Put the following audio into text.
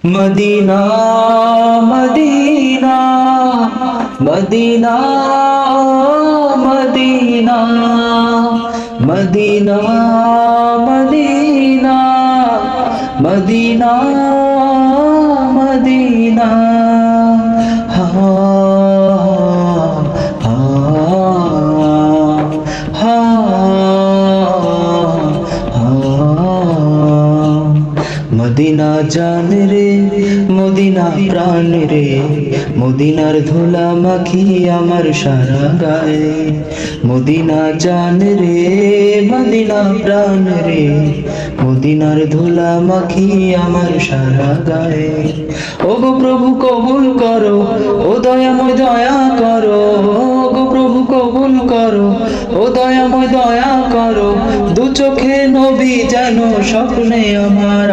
Medina Medina Medina Medina Medina Medina Medina Medina হা হা হা মদিনা জান রে মদিনা প্রাণ রে মদিনার ধুলা মাখি আমার সারা গায়ে মদিনা জান রে মদিনা প্রাণ রে মদিনার ধুলা মাখি আমার সারা গায়ে ও গো প্রভু কবুল করো ও দয়াময় দয়া করো ও গো প্রভু কবুল করো ও দয়াময় দয়া করো দু চোখে নবী যেন স্বপ্নে আমার